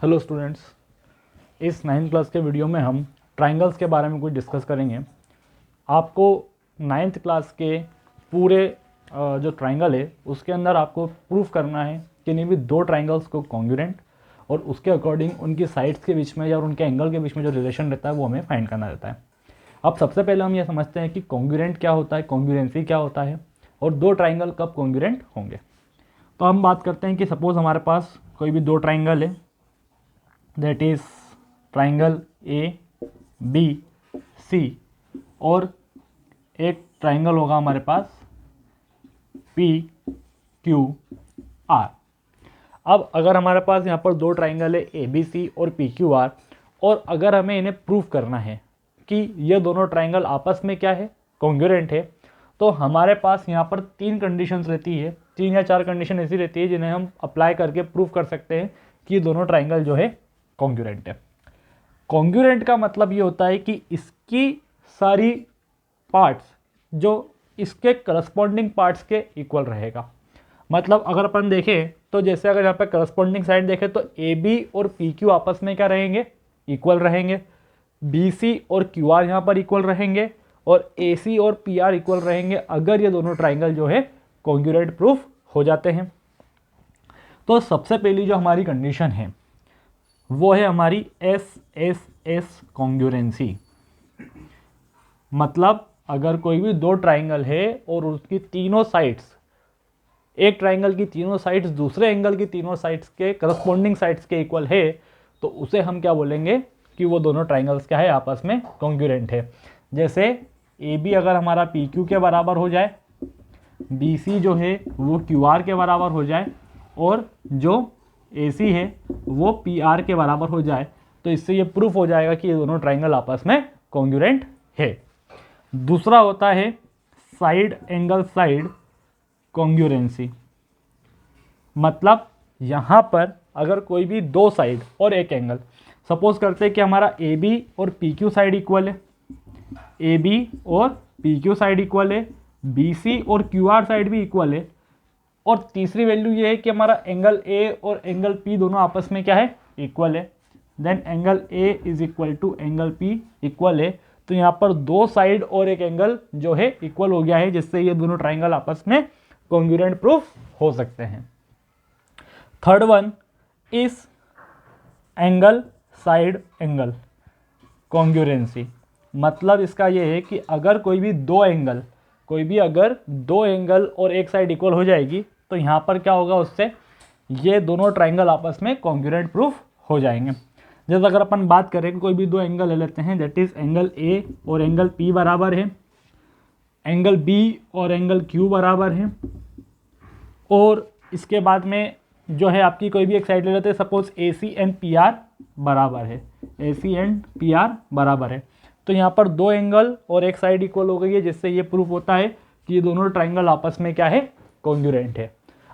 Hello students, इस 9th class के video में हम ट्राइंगल्स के बारे में कुछ डिस्कस करेंगे। आपको 9th क्लास के पूरे जो ट्राइंगल है उसके अंदर आपको प्रूफ करना है कि नहीं भी दो ट्राइंगल्स को कॉन्ग्रुएंट और उसके अकॉर्डिंग उनकी साइड्स के बीच में या उनके एंगल के बीच में जो रिलेशन रहता है वो हमें फाइंड करना रहता है। अब सबसे पहले हम ये समझते हैं कि कॉन्ग्रुएंट क्या होता है, कॉन्ग्रुएंसी क्या होता है और दो ट्राइंगल कब कॉन्ग्रुएंट होंगे। तो हम बात करते हैं कि सपोज हमारे पास कोई भी दो ट्राइंगल है, that is triangle A B C, और एक ट्राइंगल होगा हमारे पास पी क्यू आर। अब अगर हमारे पास यहाँ पर दो ट्राइंगल है ए बी सी और पी क्यू आर, और अगर हमें इन्हें प्रूव करना है कि ये दोनों ट्राइंगल आपस में क्या है, कॉन्ग्रुएंट है, तो हमारे पास यहाँ पर तीन कंडीशंस रहती है, 3 या 4 कंडीशन ऐसी रहती है जिन्हें हम अप्लाई करके प्रूव कर सकते हैं कि दोनों ट्राइंगल जो है कॉन्ग्रुएंट है। कॉन्ग्रुएंट का मतलब ये होता है कि इसकी सारी पार्ट्स जो इसके करस्पॉन्डिंग पार्ट्स के इक्वल रहेगा। मतलब अगर अपन देखें तो जैसे अगर यहाँ पे करस्पॉन्डिंग साइड देखें तो ए बी और पी क्यू आपस में क्या रहेंगे, इक्वल रहेंगे। बी सी और क्यू आर यहाँ पर इक्वल रहेंगे और ए सी और पी आर इक्वल रहेंगे अगर ये दोनों ट्राइंगल जो है कॉन्ग्रुएंट प्रूफ हो जाते हैं। तो सबसे पहली जो हमारी कंडीशन है वो है हमारी एस एस एस कॉन्ग्रुएंसी। मतलब अगर कोई भी दो ट्राइंगल है और उसकी तीनों साइड्स, एक ट्राइंगल की तीनों साइड्स दूसरे एंगल की तीनों साइड्स के करस्पॉन्डिंग साइड्स के इक्वल है, तो उसे हम क्या बोलेंगे कि वो दोनों ट्राइंगल्स क्या है, आपस में कॉन्ग्रुएंट है। जैसे ए बी अगर हमारा पी क्यू के बराबर हो जाए, बी सी जो है वो क्यू आर के बराबर हो जाए, और जो ए सी है वो पी आर के बराबर हो जाए, तो इससे ये प्रूफ हो जाएगा कि ये दोनों ट्राइंगल आपस में कॉन्ग्रुएंट है। दूसरा होता है साइड एंगल साइड कॉन्ग्रुएंसी। मतलब यहाँ पर अगर कोई भी दो साइड और एक एंगल, सपोज करते हैं कि हमारा ए बी और पी क्यू साइड इक्वल है, ए बी और पी क्यू साइड इक्वल है, बी सी और क्यू आर साइड भी इक्वल है, और तीसरी वैल्यू ये है कि हमारा एंगल ए और एंगल पी दोनों आपस में क्या है, इक्वल है, then angle A is equal to angle P equal है। तो यहाँ पर दो साइड और एक एंगल जो है इक्वल हो गया है, जिससे ये दोनों ट्राइंगल आपस में कॉन्ग्रुएंट प्रूफ हो सकते हैं। Third one is angle side angle congruency. मतलब इसका ये है कि अगर कोई भी दो एंगल और एक साइड इक्वल हो जाएगी तो यहाँ पर क्या होगा, उससे ये दोनों ट्राइंगल आपस में कॉन्ग्रुएंट प्रूफ हो जाएंगे। जैसे अगर अपन बात करें कि कोई भी दो एंगल ले लेते हैं, दैट इज एंगल ए और एंगल पी बराबर है, एंगल बी और एंगल क्यू बराबर है, और इसके बाद में जो है आपकी कोई भी एक साइड ले लेते हैं, suppose A C and P R बराबर है, A C and P R बराबर है, तो यहाँ पर दो एंगल और एक साइड इक्वल हो गई है, जिससे ये प्रूफ होता है कि ये दोनों ट्राइंगल आपस में क्या है, कॉन्ग्रुएंट है।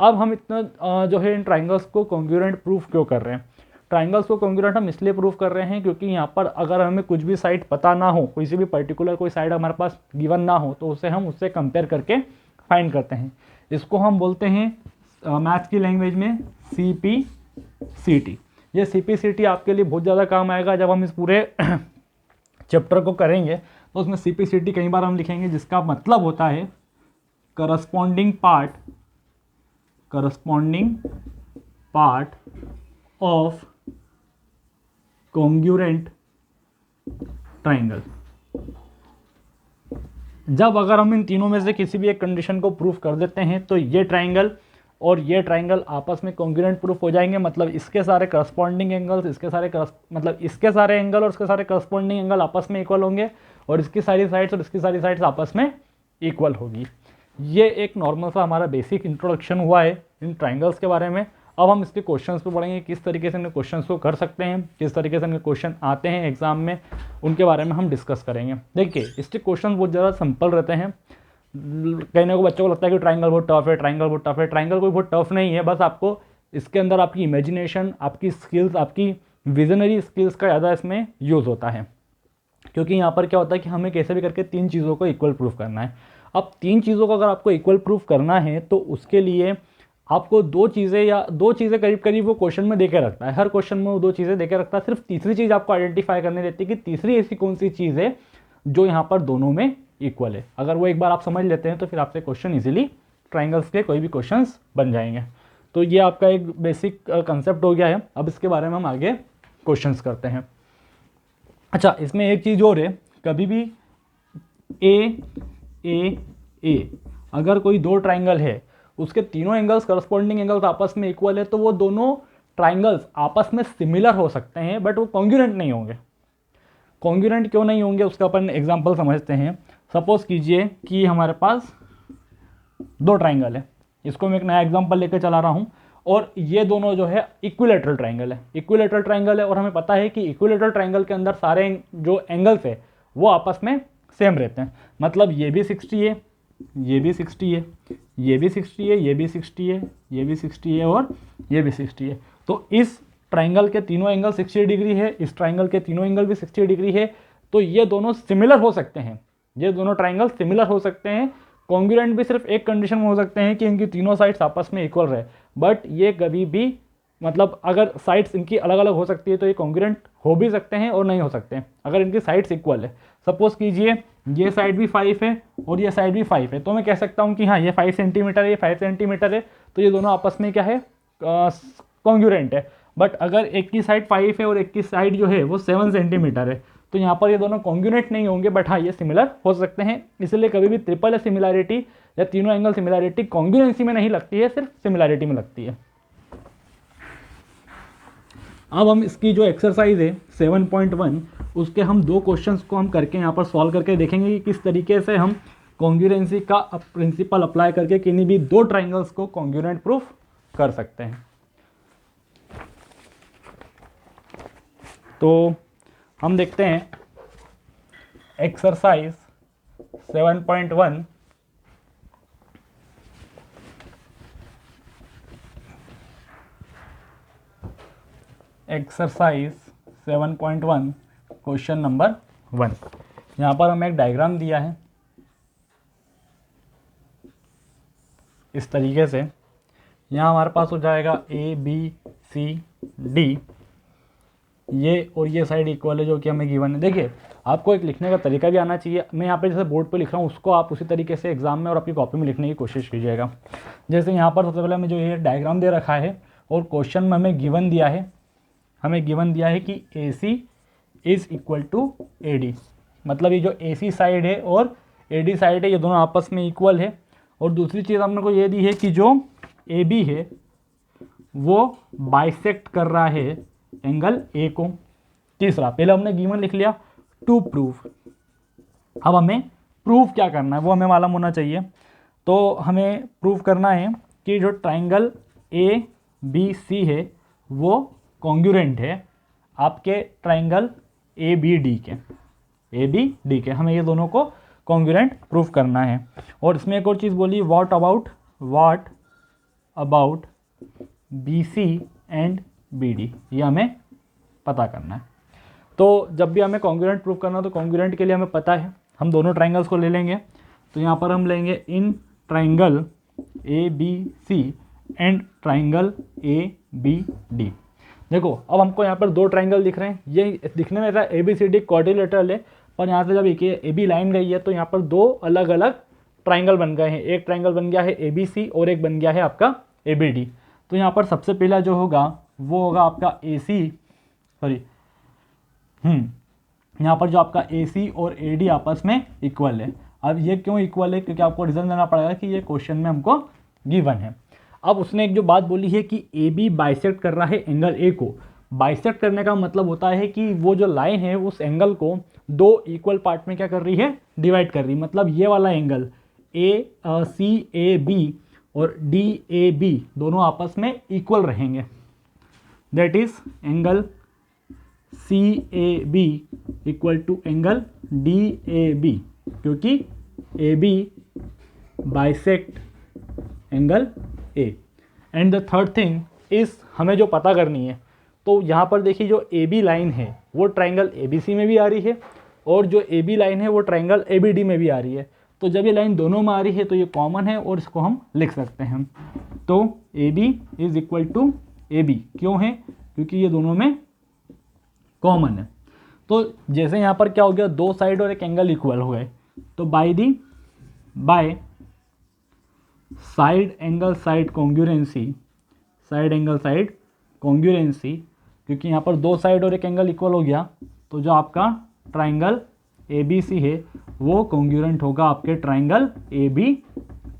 अब हम इतना जो है इन ट्राइंगल्स को कॉन्ग्रुएंट प्रूफ क्यों कर रहे हैं? ट्राइंगल्स को कॉन्ग्रुएंट हम इसलिए प्रूफ कर रहे हैं क्योंकि यहाँ पर अगर हमें कुछ भी साइड पता ना हो, कोई सी भी पर्टिकुलर कोई साइड हमारे पास गिवन ना हो, तो उसे हम उससे कंपेयर करके फाइंड करते हैं। इसको हम बोलते हैं मैथ्स की लैंग्वेज में CPCT। ये CPCT आपके लिए बहुत ज़्यादा काम आएगा जब हम इस पूरे चैप्टर को करेंगे, तो उसमें CPCT कई बार हम लिखेंगे, जिसका मतलब होता है corresponding part of congruent triangle. जब अगर हम इन तीनों में से किसी भी एक कंडीशन को प्रूफ कर देते हैं तो ये ट्राइंगल और ये ट्राइंगल आपस में कॉन्ग्रुएंट प्रूफ हो जाएंगे। मतलब इसके सारे करस्पॉन्डिंग एंगल्स, इसके सारे एंगल और इसके सारे करस्पॉन्डिंग एंगल आपस में इक्वल होंगे, और इसकी सारी साइड्स और इसकी सारी साइड्स आपस में इक्वल होगी। ये एक नॉर्मल सा हमारा बेसिक इंट्रोडक्शन हुआ है इन ट्राइंगल्स के बारे में। अब हम इसके क्वेश्चंस पे पढ़ेंगे, किस तरीके से इन क्वेश्चंस को कर सकते हैं, किस तरीके से इनके क्वेश्चन आते हैं एग्जाम में, उनके बारे में हम डिस्कस करेंगे। देखिए, इसके क्वेश्चन बहुत ज़्यादा सिंपल रहते हैं। कहने को बच्चों को लगता है कि ट्राइंगल बहुत टफ है, ट्राइंगल कोई बहुत टफ नहीं है। बस आपको इसके अंदर आपकी इमेजिनेशन, आपकी स्किल्स, आपकी विजनरी स्किल्स का ज़्यादा इसमें यूज़ होता है, क्योंकि यहाँ पर क्या होता है कि हमें कैसे भी करके तीन चीज़ों को इक्वल प्रूफ करना है। अब तीन चीज़ों को अगर आपको इक्वल प्रूफ करना है तो उसके लिए आपको दो चीज़ें करीब करीब वो क्वेश्चन में देके रखता है, हर क्वेश्चन में वो दो चीज़ें देके रखता है, सिर्फ तीसरी चीज़ आपको आइडेंटिफाई करने देती है कि तीसरी ऐसी कौन सी चीज़ है जो यहाँ पर दोनों में इक्वल है। अगर वो एक बार आप समझ लेते हैं तो फिर आपसे क्वेश्चन इजीली ट्राइंगल्स के कोई भी क्वेश्चंस बन जाएंगे। तो ये आपका एक बेसिक कंसेप्ट हो गया है। अब इसके बारे में हम आगे क्वेश्चंस करते हैं। अच्छा, इसमें एक चीज़ और है, कभी भी ए अगर कोई दो ट्राइंगल है, उसके तीनों एंगल्स करस्पॉन्डिंग एंगल्स आपस में इक्वल है, तो वो दोनों ट्राइंगल्स आपस में सिमिलर हो सकते हैं बट वो कॉन्ग्रुएंट नहीं होंगे। कॉन्ग्रुएंट क्यों नहीं होंगे उसका अपन एग्जांपल समझते हैं। सपोज कीजिए कि हमारे पास दो ट्राइंगल है, इसको मैं एक नया एग्जांपल लेकर चला रहा हूँ, और ये दोनों जो है इक्विलेटरल ट्राइंगल है। इक्विलेटरल ट्राइंगल है और हमें पता है कि इक्विलेटरल ट्राइंगल के अंदर सारे जो एंगल्स है वो आपस में सेम रहते हैं। मतलब ये भी 60 है, ये भी 60 है, ये भी 60 है, ये भी 60 है, ये भी 60 है और ये भी 60 है। तो इस ट्राइंगल के तीनों एंगल 60 डिग्री है, इस ट्राइंगल के तीनों एंगल भी 60 डिग्री है। तो ये दोनों सिमिलर हो सकते हैं, ये दोनों ट्राइंगल सिमिलर हो सकते हैं। कॉन्ग्रुएंट भी सिर्फ एक कंडीशन में हो सकते हैं कि इनकी तीनों साइड्स आपस में इक्वल रहे, बट ये कभी भी मतलब अगर साइड्स इनकी अलग अलग हो सकती है तो ये कॉन्ग्रुएंट हो भी सकते हैं और नहीं हो सकते हैं अगर इनकी साइड्स इक्वल है। सपोज कीजिए ये साइड भी 5 है और ये साइड भी 5 है, तो मैं कह सकता हूँ कि हाँ ये 5 सेंटीमीटर है, ये 5 सेंटीमीटर है, तो ये दोनों आपस में क्या है, कॉन्ग्रुएंट है। बट अगर एक की साइड 5 है और एक की साइड जो है वो 7 सेंटीमीटर है, तो यहाँ पर ये दोनों कॉन्ग्रुएंट नहीं होंगे, बट हाँ ये सिमिलर हो सकते हैं। इसलिए कभी भी ट्रिपल सिमिलैरिटी या तीनों एंगल सिमिलैरिटी कॉन्ग्रुएंसी में नहीं लगती है, सिर्फ सिमिलैरिटी में लगती है। अब हम इसकी जो एक्सरसाइज है 7.1 उसके हम दो क्वेश्चंस को हम करके यहाँ पर सॉल्व करके देखेंगे कि किस तरीके से हम कॉन्ग्रुएंसी का प्रिंसिपल अप्लाई करके किन्हीं भी दो ट्राइंगल्स को कॉन्ग्रुएंट प्रूफ कर सकते हैं। तो हम देखते हैं एक्सरसाइज 7.1 एक्सरसाइज 7.1 क्वेश्चन नंबर 1। यहाँ पर हमें एक डायग्राम दिया है इस तरीके से। यहाँ हमारे पास हो जाएगा A B C D, ये और ये साइड इक्वल है जो कि हमें गिवन है। देखिए आपको एक लिखने का तरीका भी आना चाहिए। मैं यहाँ पे जैसे बोर्ड पे लिख रहा हूँ उसको आप उसी तरीके से एग्जाम में और अपनी कॉपी में लिखने की कोशिश कीजिएगा। जैसे यहाँ पर सबसे पहले हमें जो ये डायग्राम दे रखा है और क्वेश्चन में हमें गिवन दिया है कि AC is equal to AD, मतलब ये जो AC साइड है और AD साइड है ये दोनों आपस में इक्वल है। और दूसरी चीज़ हमने को ये दी है कि जो AB है वो बाइसेक्ट कर रहा है एंगल A को। तीसरा, पहले हमने गिवन लिख लिया टू प्रूफ, अब हमें प्रूफ क्या करना है वो हमें मालूम होना चाहिए। तो हमें प्रूफ करना है कि जो ट्राइंगल ABC है वो कॉन्ग्रुएंट है आपके ट्राइंगल ABD के। हमें ये दोनों को कॉन्ग्रुएंट प्रूफ करना है। और इसमें एक और चीज़ बोली, what about BC and BD, ये हमें पता करना है। तो जब भी हमें कॉन्ग्रुएंट प्रूफ करना हो तो कॉन्ग्रुएंट के लिए हमें पता है, हम दोनों ट्राइंगल्स को ले लेंगे। तो यहाँ पर हम लेंगे in triangle ABC and triangle ABD। देखो अब हमको यहाँ पर दो ट्राइंगल दिख रहे हैं, ये दिखने में ऐसा ABCD क्वाड्रिलेटरल है, पर यहाँ से जब एक AB लाइन गई है तो यहाँ पर दो अलग अलग ट्राइंगल बन गए हैं। एक ट्राइंगल बन गया है ABC और एक बन गया है आपका ABD। तो यहाँ पर सबसे पहला जो होगा वो होगा आपका यहाँ पर जो आपका AC और AD आपस में इक्वल है। अब ये क्यों इक्वल है, क्योंकि आपको रीज़न देना पड़ेगा कि ये क्वेश्चन में हमको गिवन है। अब उसने एक जो बात बोली है कि AB बाइसेक्ट कर रहा है एंगल A को। बाइसेक्ट करने का मतलब होता है कि वो जो लाइन है उस एंगल को दो इक्वल पार्ट में क्या कर रही है, डिवाइड कर रही है। मतलब ये वाला एंगल CAB और DAB दोनों आपस में इक्वल रहेंगे, that is angle CAB equal to angle DAB, क्योंकि AB bisect angle A। And the third thing is हमें जो पता करनी है, तो यहाँ पर देखिए जो AB लाइन है वो ट्राइंगल ABC में भी आ रही है और जो AB लाइन है वो ट्राइंगल ABD में भी आ रही है। तो जब ये लाइन दोनों में आ रही है तो ये कॉमन है और इसको हम लिख सकते हैं। तो A B is equal to A B, क्यों है? क्योंकि ये दोनों में कॉमन है। तो जैसे यहाँ पर क्या हो गया, दो साइड और एक एंगल इक्वल हो गए, तो by side angle side congruency, क्योंकि यहाँ पर दो साइड और एक एंगल इक्वल हो गया, तो जो आपका ट्राइंगल ए बी सी है वो कॉन्ग्रुएंट होगा आपके ट्राइंगल ए बी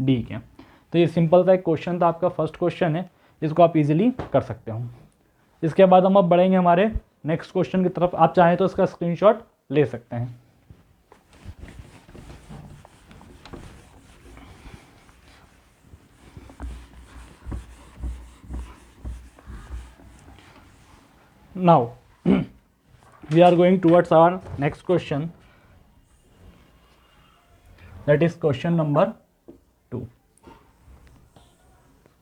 डी के। तो ये सिंपल सा एक क्वेश्चन था, आपका फर्स्ट क्वेश्चन है, इसको आप इजीली कर सकते हो। इसके बाद हम अब बढ़ेंगे हमारे नेक्स्ट क्वेश्चन की तरफ। आप चाहें तो इसका स्क्रीनशॉट ले सकते हैं। Now we are going towards our next question, that is question number 2।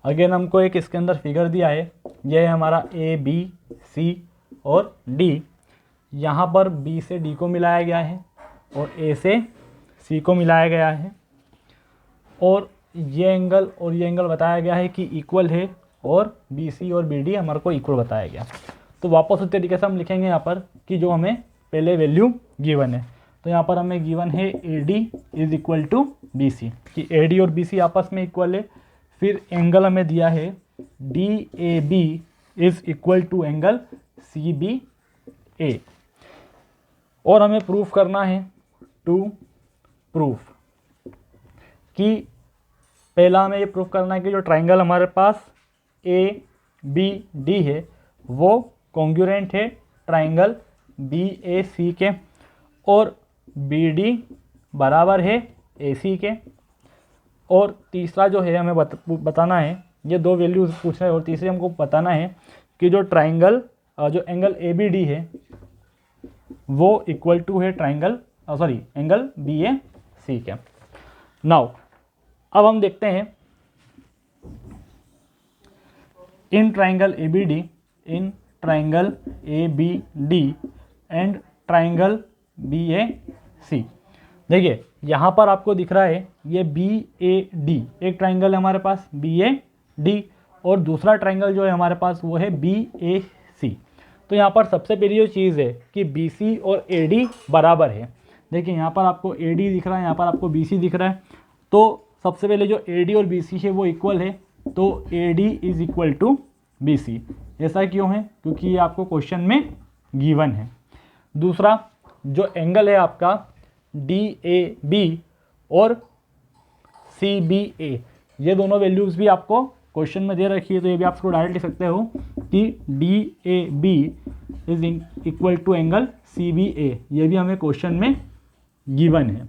Again हमको एक इसके अंदर फिगर दिया है, यह है हमारा ए बी सी और डी। यहाँ पर बी से डी को मिलाया गया है और ए से सी को मिलाया गया है, और ये एंगल बताया गया है कि इक्वल है, और बी सी और बी डी हमारे को इक्वल बताया गया। तो वापस उस तरीके से हम लिखेंगे यहाँ पर कि जो हमें पहले वैल्यू गिवन है। तो यहाँ पर हमें गिवन है A D is equal to B C, कि ए डी और बी सी आपस में इक्वल है। फिर एंगल हमें दिया है D A B is equal to angle C B A, और हमें प्रूफ करना है कि पहला हमें ये प्रूफ करना है कि जो ट्राइंगल हमारे पास ए बी डी है वो कॉन्ग्रुएंट है ट्राइंगल बी ए सी के, और बी डी बराबर है ए सी के। और तीसरा जो है हमें बताना है, ये दो वैल्यूज पूछ रहे हैं, और तीसरे हमको बताना है कि जो ट्राइंगल जो एंगल ए बी डी है वो इक्वल टू है एंगल बी ए सी के। नाउ अब हम देखते हैं in triangle A B D and triangle B A C. देखिए यहाँ पर आपको दिख रहा है ये बी ए डी, एक ट्राइंगल है हमारे पास बी ए डी, और दूसरा ट्राइंगल जो है हमारे पास वो है बी ए सी। तो यहाँ पर सबसे पहली जो चीज़ है कि बी सी और ए डी बराबर है। देखिए यहाँ पर आपको ए डी दिख रहा है, यहाँ पर आपको बी सी दिख रहा है। तो सबसे पहले जो ए डी और बी सी है वो इक्वल है, तो A D is equal to B C. ऐसा क्यों है? क्योंकि ये आपको क्वेश्चन में गिवन है। दूसरा जो एंगल है आपका डी ए बी और सी बी ए, ये दोनों वैल्यूज़ भी आपको क्वेश्चन में दे रखी है, तो ये भी आप इसको डायरेक्ट लिख सकते हो कि D A B is equal to angle C B A, ये भी हमें क्वेश्चन में गिवन है।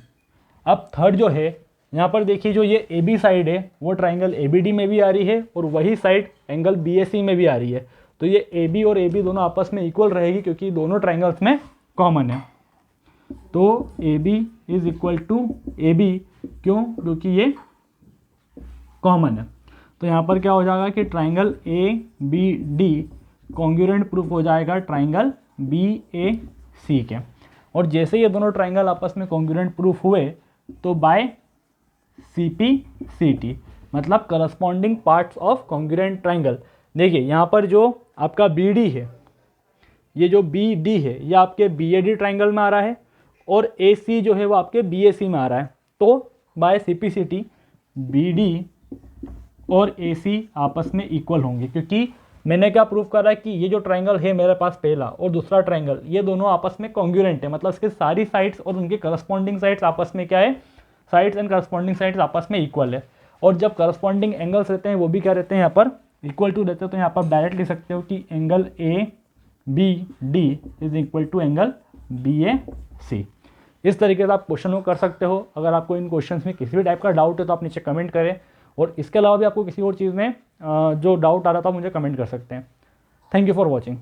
अब थर्ड जो है यहाँ पर देखिए, जो ये ए बी साइड है वो ट्राइंगल ए बी डी में भी आ रही है, और वही साइड एंगल बी ए सी में भी आ रही है। तो ये ए बी और ए बी दोनों आपस में इक्वल रहेगी, क्योंकि दोनों ट्राइंगल्स में कॉमन है। तो A B is equal to A B, क्यों? क्योंकि ये कॉमन है। तो यहाँ पर क्या हो जाएगा कि triangle A B D congruent proof हो जाएगा ट्राइंगल बी ए सी के। और जैसे ये दोनों ट्राइंगल आपस में कॉन्ग्रुएंट प्रूफ हुए, तो by C P C T, मतलब corresponding parts of congruent triangle. देखिए यहाँ पर जो आपका बी डी है, ये जो बी डी है ये आपके बी ए डी ट्राइंगल में आ रहा है, और ए सी जो है वो आपके बी ए सी में आ रहा है। तो by C P C T B D और ए सी आपस में इक्वल होंगे, क्योंकि मैंने क्या प्रूफ करा है कि ये जो ट्राइंगल है मेरे पास पहला और दूसरा ट्राइंगल, ये दोनों आपस में कॉन्ग्रुएंट है, मतलब इसके सारी साइड्स और उनके करस्पॉन्डिंग साइड्स आपस में क्या है, साइड्स एंड करस्पॉन्डिंग साइड्स आपस में इक्वल है। और जब करस्पॉन्डिंग एंगल्स रहते हैं वो भी क्या रहते हैं, यहाँ पर इक्वल टू रहते हैं। तो यहाँ पर डायरेक्ट लिख सकते हो कि angle A B D is equal to angle B A C. इस तरीके से आप क्वेश्चन को कर सकते हो। अगर आपको इन क्वेश्चंस में किसी भी टाइप का डाउट है तो आप नीचे कमेंट करें, और इसके अलावा भी आपको किसी और चीज़ में जो डाउट आ रहा था मुझे कमेंट कर सकते हैं। Thank you for watching.